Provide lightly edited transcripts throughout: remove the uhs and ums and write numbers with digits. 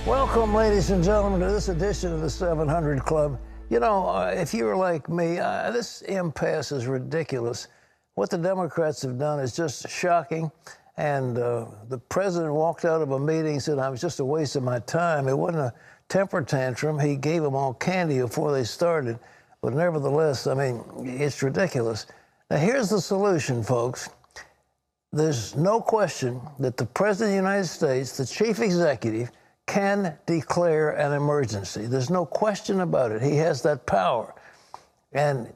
Welcome, ladies and gentlemen, to this edition of the 700 Club. You know, if you were like me, this impasse is ridiculous. What the Democrats have done is just shocking. And the president walked out of a meeting and said, I was just a waste of my time. It wasn't a temper tantrum. He gave them all candy before they started. But nevertheless, I mean, it's ridiculous. Now, here's the solution, folks. There's no question that the President of the United States, the chief executive, can declare an emergency. There's no question about it. He has that power. And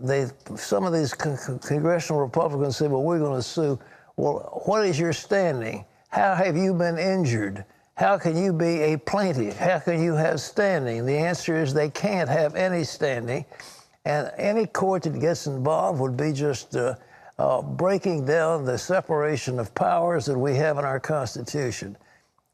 some of these congressional Republicans say, well, we're going to sue. Well, what is your standing? How have you been injured? How can you be a plaintiff? How can you have standing? The answer is they can't have any standing. And any court that gets involved would be just breaking down the separation of powers that we have in our Constitution.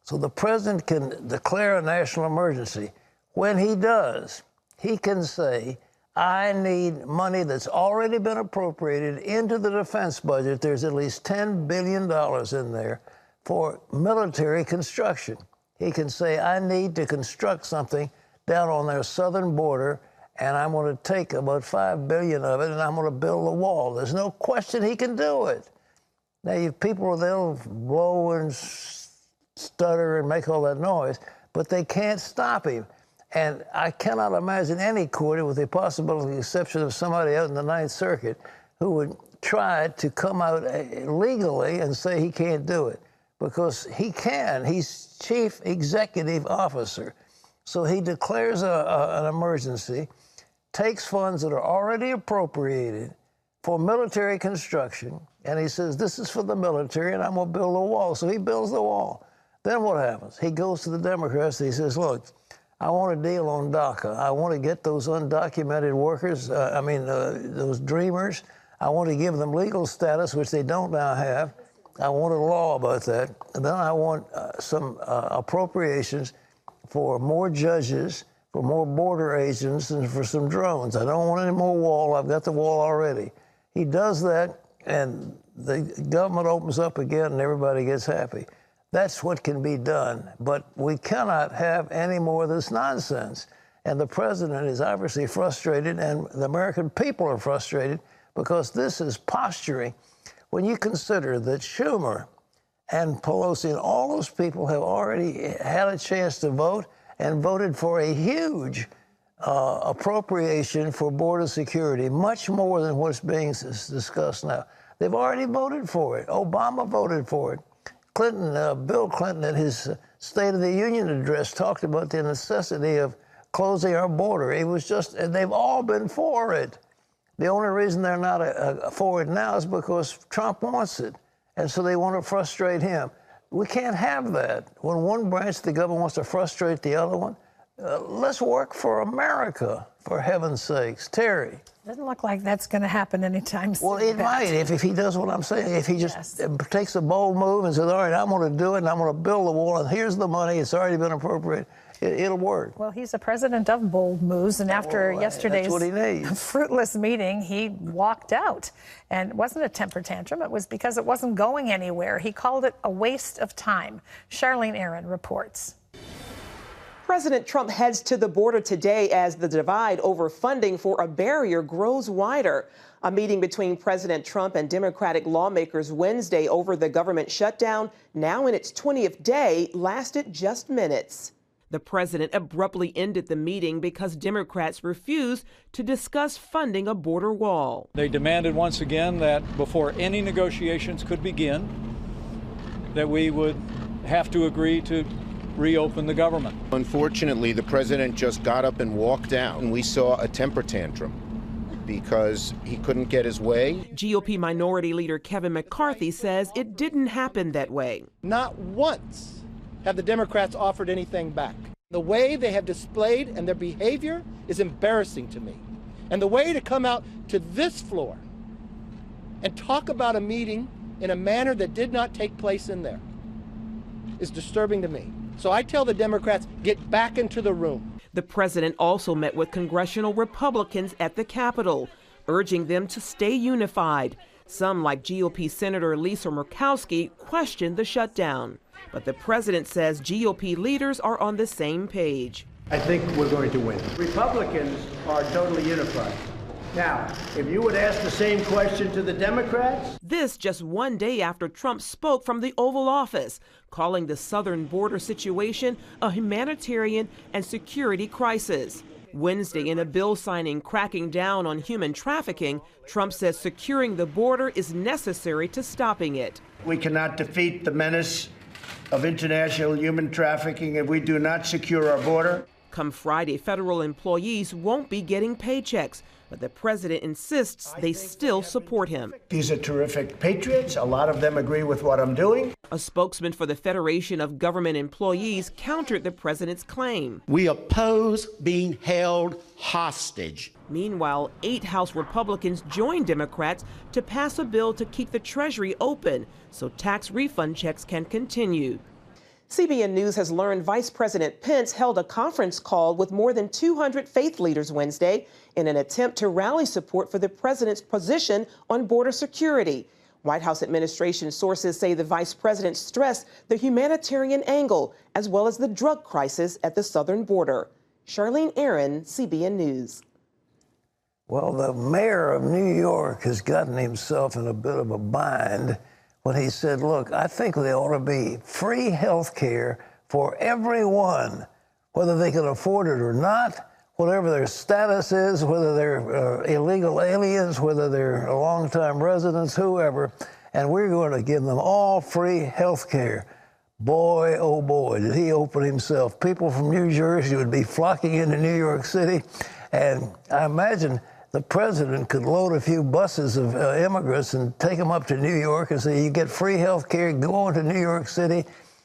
So the president can declare a national emergency. When he does, he can say, I need money that's already been appropriated into the defense budget. There's at least $10 billion in there for military construction. He can say, I need to construct something down on their southern border, and I'm going to take about $5 billion of it, and I'm going to build a wall. There's no question he can do it. Now, you people, they'll blow and stutter and make all that noise, but they can't stop him. And I cannot imagine any court, with the possible exception of somebody out in the Ninth Circuit, who would try to come out legally and say he can't do it. Because he can. He's chief executive officer. So he declares an emergency, takes funds that are already appropriated for military construction, and he says, this is for the military, and I'm going to build a wall. So he builds the wall. Then what happens? He goes to the Democrats and he says, look, I want a deal on DACA. I want to get those undocumented workers, those dreamers. I want to give them legal status, which they don't now have. I want a law about that. And then I want some appropriations for more judges, for more border agents, and for some drones. I don't want any more wall. I've got the wall already. He does that, and the government opens up again, and everybody gets happy. That's what can be done. But we cannot have any more of this nonsense. And the president is obviously frustrated, and the American people are frustrated, because this is posturing. When you consider that Schumer and Pelosi and all those people have already had a chance to vote and voted for a huge appropriation for border security, much more than what's being discussed now. They've already voted for it. Obama voted for it. Bill Clinton, in his State of the Union address, talked about the necessity of closing our border. It was just, and they've all been for it. The only reason they're not for it now is because Trump wants it, and so they want to frustrate him. We can't have that. When one branch of the government wants to frustrate the other one, let's work for America, for heaven's sakes. Terry. Doesn't look like that's going to happen anytime soon. Well, it might if he does what I'm saying. If he just takes a bold move and says, all right, I'm going to do it, and I'm going to build the wall, and here's the money, it's already been appropriated, it'll work. Well, he's a president of bold moves, and after yesterday's fruitless meeting, he walked out. And it wasn't a temper tantrum. It was because it wasn't going anywhere. He called it a waste of time. Charlene Aaron reports. President Trump heads to the border today as the divide over funding for a barrier grows wider. A meeting between President Trump and Democratic lawmakers Wednesday over the government shutdown, now in its 20th day, lasted just minutes. The president abruptly ended the meeting because Democrats refused to discuss funding a border wall. They demanded once again that before any negotiations could begin, that we would have to agree to reopen the government. Unfortunately, the president just got up and walked out, and we saw a temper tantrum because he couldn't get his way. GOP Minority Leader Kevin McCarthy says it didn't happen that way. Not once have the Democrats offered anything back. The way they have displayed and their behavior is embarrassing to me. And the way to come out to this floor and talk about a meeting in a manner that did not take place in there is disturbing to me. So I tell the Democrats, get back into the room. The president also met with congressional Republicans at the Capitol, urging them to stay unified. Some, like GOP Senator Lisa Murkowski, questioned the shutdown. But the president says GOP leaders are on the same page. I think we're going to win. Republicans are totally unified. Now, if you would ask the same question to the Democrats. This just one day after Trump spoke from the Oval Office, calling the southern border situation a humanitarian and security crisis. Wednesday, in a bill signing cracking down on human trafficking, Trump says securing the border is necessary to stopping it. We cannot defeat the menace of international human trafficking if we do not secure our border. Come Friday, federal employees won't be getting paychecks, but the president insists they still support him. These are terrific patriots. A lot of them agree with what I'm doing. A spokesman for the Federation of Government Employees countered the president's claim. We oppose being held hostage. Meanwhile, 8 House Republicans joined Democrats to pass a bill to keep the Treasury open so tax refund checks can continue. CBN News has learned Vice President Pence held a conference call with more than 200 faith leaders Wednesday in an attempt to rally support for the president's position on border security. White House administration sources say the vice president stressed the humanitarian angle as well as the drug crisis at the southern border. Charlene Aaron, CBN News. Well, the mayor of New York has gotten himself in a bit of a bind when he said, look, I think there ought to be free health care for everyone, whether they can afford it or not, whatever their status is, whether they're illegal aliens, whether they're longtime residents, whoever, and we're going to give them all free health care. Boy, oh boy, did he open himself. People from New Jersey would be flocking into New York City, and I imagine the president could load a few buses of immigrants and take them up to New York and say, you get free health care, go on to New York City,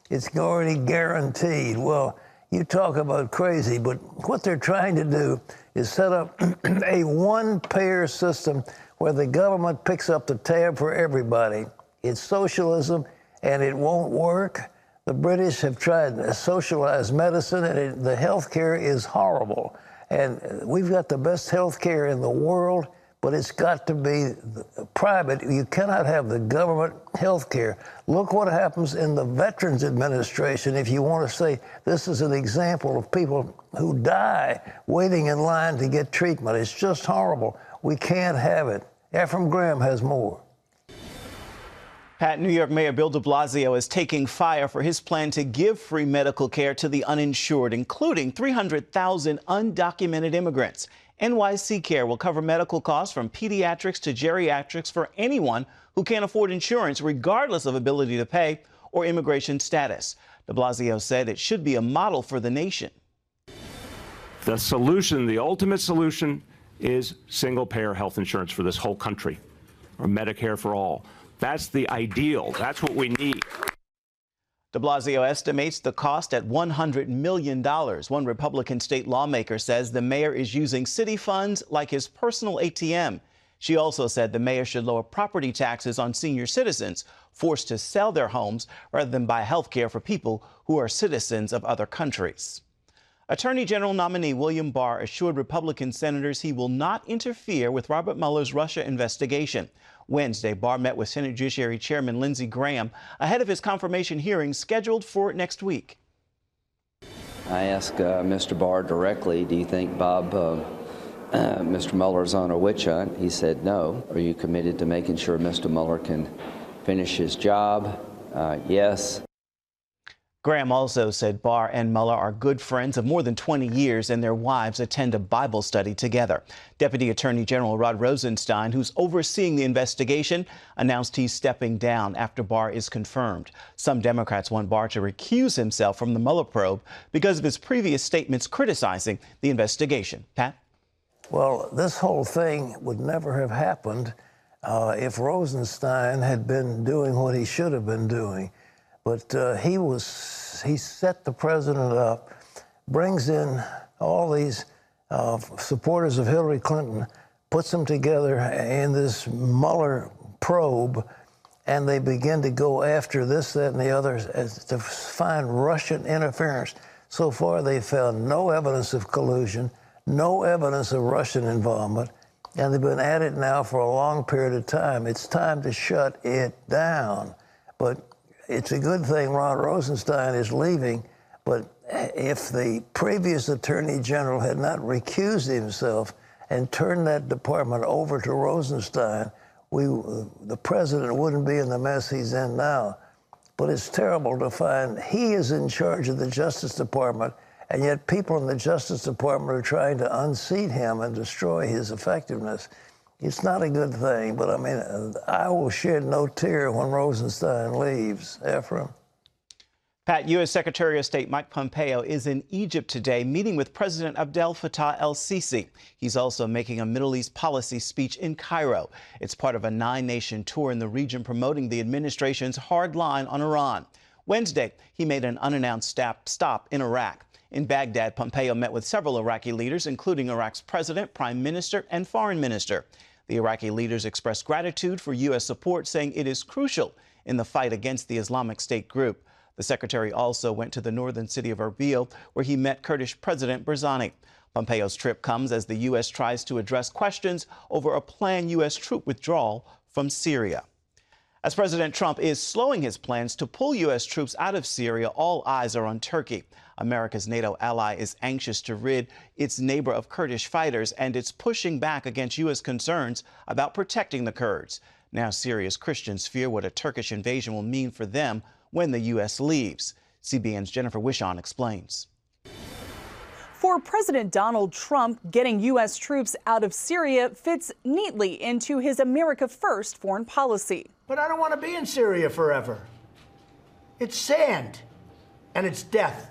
it's already guaranteed. Well, you talk about crazy, but what they're trying to do is set up a one-payer system where the government picks up the tab for everybody. It's socialism, and it won't work. The British have tried socialized medicine, and the health care is horrible. And we've got the best health care in the world, but it's got to be private. You cannot have the government health care. Look what happens in the Veterans Administration if you want to say this is an example of people who die waiting in line to get treatment. It's just horrible. We can't have it. Ephraim Graham has more. Pat, New York Mayor Bill de Blasio is taking fire for his plan to give free medical care to the uninsured, including 300,000 undocumented immigrants. NYC Care will cover medical costs from pediatrics to geriatrics for anyone who can't afford insurance, regardless of ability to pay or immigration status. De Blasio said it should be a model for the nation. The solution, the ultimate solution, is single-payer health insurance for this whole country, or Medicare for all. That's the ideal. That's what we need. De Blasio estimates the cost at $100 million. One Republican state lawmaker says the mayor is using city funds like his personal ATM. She also said the mayor should lower property taxes on senior citizens forced to sell their homes rather than buy health care for people who are citizens of other countries. Attorney General nominee William Barr assured Republican senators he will not interfere with Robert Mueller's Russia investigation. Wednesday, Barr met with Senate Judiciary Chairman Lindsey Graham ahead of his confirmation hearing scheduled for next week. I asked Mr. Barr directly, do you think Mr. Mueller's on a witch hunt? He said no. Are you committed to making sure Mr. Mueller can finish his job? Yes. Graham also said Barr and Mueller are good friends of more than 20 years, and their wives attend a Bible study together. Deputy Attorney General Rod Rosenstein, who's overseeing the investigation, announced he's stepping down after Barr is confirmed. Some Democrats want Barr to recuse himself from the Mueller probe because of his previous statements criticizing the investigation. Pat? Well, this whole thing would never have happened if Rosenstein had been doing what he should have been doing. But he set the president up, brings in all these supporters of Hillary Clinton, puts them together in this Mueller probe, and they begin to go after this, that, and the other to find Russian interference. So far, they found no evidence of collusion, no evidence of Russian involvement, and they've been at it now for a long period of time. It's time to shut it down. But it's a good thing Ron Rosenstein is leaving, but if the previous Attorney General had not recused himself and turned that department over to Rosenstein, the president wouldn't be in the mess he's in now. But it's terrible to find he is in charge of the Justice Department, and yet people in the Justice Department are trying to unseat him and destroy his effectiveness. It's not a good thing, but I mean, I will shed no tear when Rosenstein leaves. Ephraim. Pat, U.S. Secretary of State Mike Pompeo is in Egypt today, meeting with President Abdel Fattah el-Sisi. He's also making a Middle East policy speech in Cairo. It's part of a 9-nation tour in the region promoting the administration's hard line on Iran. Wednesday, he made an unannounced stop in Iraq. In Baghdad, Pompeo met with several Iraqi leaders, including Iraq's president, prime minister, and foreign minister. The Iraqi leaders expressed gratitude for U.S. support, saying it is crucial in the fight against the Islamic State group. The secretary also went to the northern city of Erbil, where he met Kurdish President Barzani. Pompeo's trip comes as the U.S. tries to address questions over a planned U.S. troop withdrawal from Syria. As President Trump is slowing his plans to pull U.S. troops out of Syria, all eyes are on Turkey. America's NATO ally is anxious to rid its neighbor of Kurdish fighters, and it's pushing back against U.S. concerns about protecting the Kurds. Now Syria's Christians fear what a Turkish invasion will mean for them when the U.S. leaves. CBN's Jennifer Wishon explains. For President Donald Trump, getting U.S. troops out of Syria fits neatly into his America First foreign policy. But I don't want to be in Syria forever. It's sand, and it's death.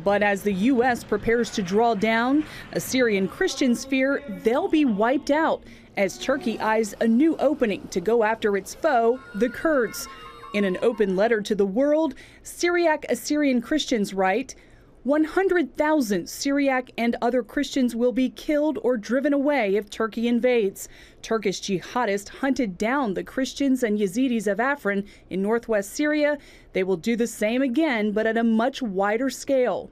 But as the U.S. prepares to draw down, Assyrian Christians fear they'll be wiped out as Turkey eyes a new opening to go after its foe, the Kurds. In an open letter to the world, Syriac Assyrian Christians write, 100,000 Syriac and other Christians will be killed or driven away if Turkey invades. Turkish jihadists hunted down the Christians and Yazidis of Afrin in northwest Syria. They will do the same again, but at a much wider scale.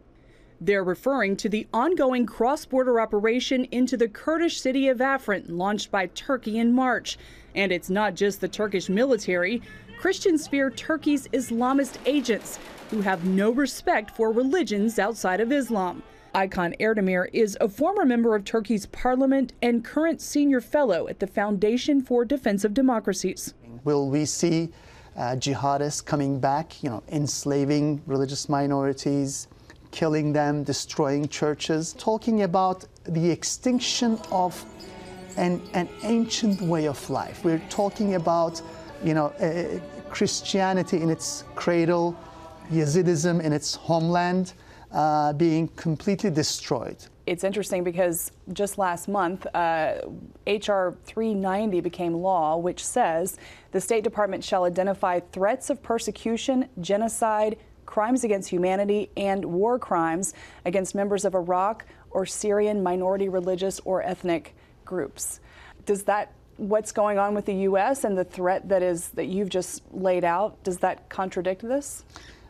They're referring to the ongoing cross-border operation into the Kurdish city of Afrin, launched by Turkey in March. And it's not just the Turkish military. Christians fear Turkey's Islamist agents, who have no respect for religions outside of Islam. Aykan Erdemir is a former member of Turkey's parliament and current senior fellow at the Foundation for Defense of Democracies. Will we see jihadists coming back, enslaving religious minorities, killing them, destroying churches, talking about the extinction of an ancient way of life? We're talking about, Christianity in its cradle, Yazidism in its homeland being completely destroyed. It's interesting because just last month, H.R. 390 became law, which says the State Department shall identify threats of persecution, genocide, crimes against humanity, and war crimes against members of Iraq or Syrian minority religious or ethnic groups. Does that, what's going on with the U.S. and the threat that you've just laid out, does that contradict this?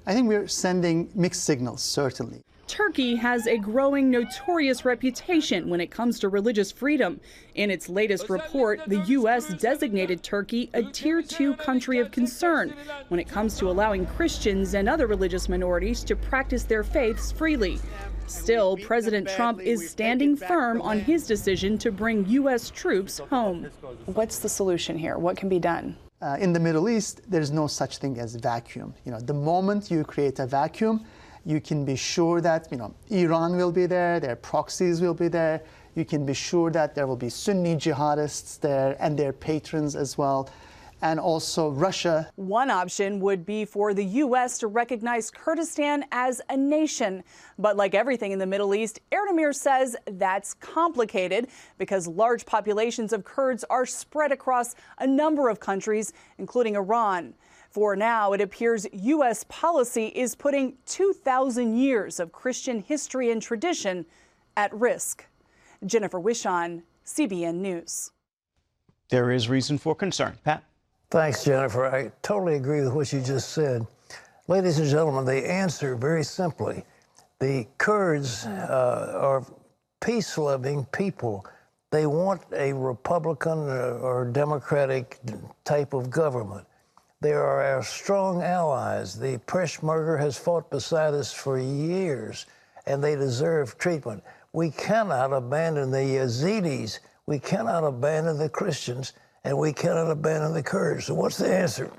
I think we're sending mixed signals, certainly. Turkey has a growing notorious reputation when it comes to religious freedom. In its latest report, the U.S. designated Turkey a Tier 2 country of concern when it comes to allowing Christians and other religious minorities to practice their faiths freely. Still, President Trump is standing firm on his decision to bring U.S. troops home. What's the solution here? What can be done? In the Middle East, there's no such thing as vacuum. The moment you create a vacuum, you can be sure that Iran will be there, their proxies will be there. You can be sure that there will be Sunni jihadists there and their patrons as well. And also Russia. One option would be for the U.S. to recognize Kurdistan as a nation. But like everything in the Middle East, Erdemir says that's complicated because large populations of Kurds are spread across a number of countries, including Iran. For now, it appears U.S. policy is putting 2,000 years of Christian history and tradition at risk. Jennifer Wishon, CBN News. There is reason for concern. Pat? Thanks, Jennifer. I totally agree with what you just said. Ladies and gentlemen, the answer, very simply, the Kurds are peace-loving people. They want a Republican or Democratic type of government. They are our strong allies. The Peshmerga has fought beside us for years, and they deserve treatment. We cannot abandon the Yazidis. We cannot abandon the Christians, and we cannot abandon the Kurds. So what's the answer?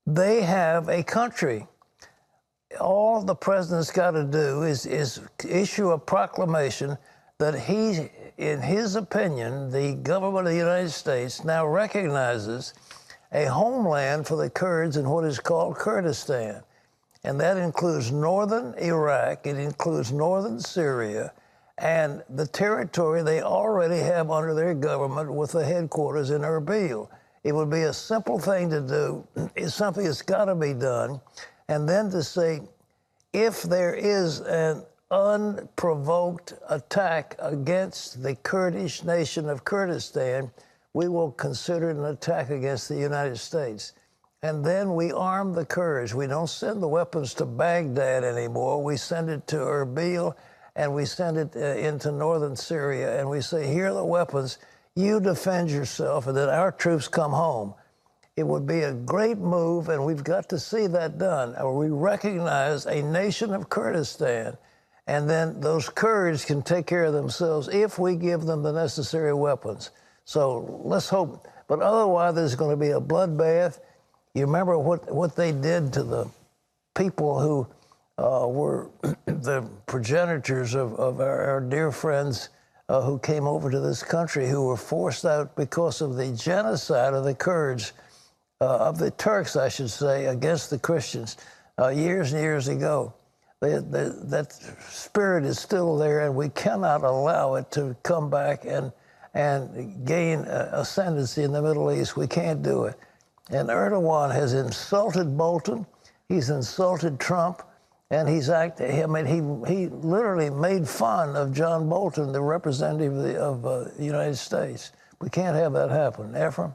They have a country. All the president's got to do is issue a proclamation that he, in his opinion, the government of the United States now recognizes a homeland for the Kurds in what is called Kurdistan. And that includes northern Iraq, it includes northern Syria, and the territory they already have under their government with the headquarters in Erbil. It would be a simple thing to do. It's something that's got to be done. And then to say, if there is an unprovoked attack against the Kurdish nation of Kurdistan, we will consider it an attack against the United States. And then we arm the Kurds. We don't send the weapons to Baghdad anymore. We send it to Erbil, and we send it into northern Syria, and we say, here are the weapons. You defend yourself, and then our troops come home. It would be a great move, and we've got to see that done. We recognize a nation of Kurdistan, and then those Kurds can take care of themselves if we give them the necessary weapons. So let's hope. But otherwise, there's going to be a bloodbath. You remember what they did to the people who were the progenitors of our dear friends who came over to this country, who were forced out because of the genocide of the Kurds, of the Turks, I should say, against the Christians years and years ago. That spirit is still there, and we cannot allow it to come back and gain ascendancy in the Middle East. We can't do it. And Erdogan has insulted Bolton. He's insulted Trump. And he's acting, I mean, he literally made fun of John Bolton, the representative of the United States. We can't have that happen. Ephraim?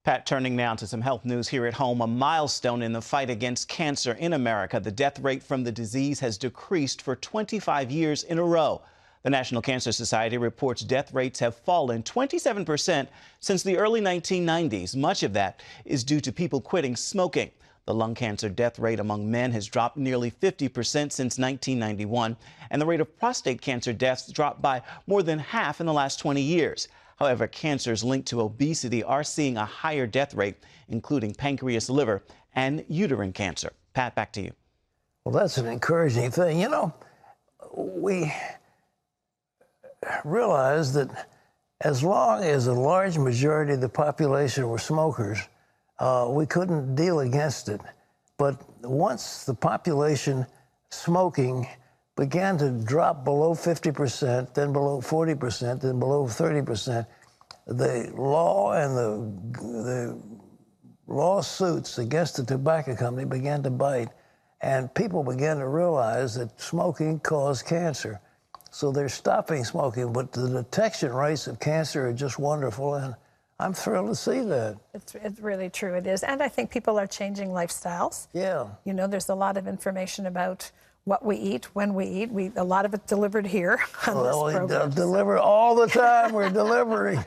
Pat, turning now to some health news here at home. A milestone in the fight against cancer in America. The death rate from the disease has decreased for 25 years in a row. The National Cancer Society reports death rates have fallen 27% since the early 1990s. Much of that is due to people quitting smoking. The lung cancer death rate among men has dropped nearly 50% since 1991, and the rate of prostate cancer deaths dropped by more than half in the last 20 years. However, cancers linked to obesity are seeing a higher death rate, including pancreas, liver, and uterine cancer. Pat, back to you. Well, that's an encouraging thing. You know, we realize that as long as a large majority of the population were smokers, we couldn't deal against it. But once the population smoking began to drop below 50%, then below 40%, then below 30%, the law and the lawsuits against the tobacco company began to bite, and people began to realize that smoking caused cancer. So they're stopping smoking, but the detection rates of cancer are just wonderful, and I'm thrilled to see that. It's really true, it is. And I think people are changing lifestyles. Yeah. You know, there's a lot of information about what we eat, when we eat. A lot of it delivered here on this program. Deliver all the time. We're delivering.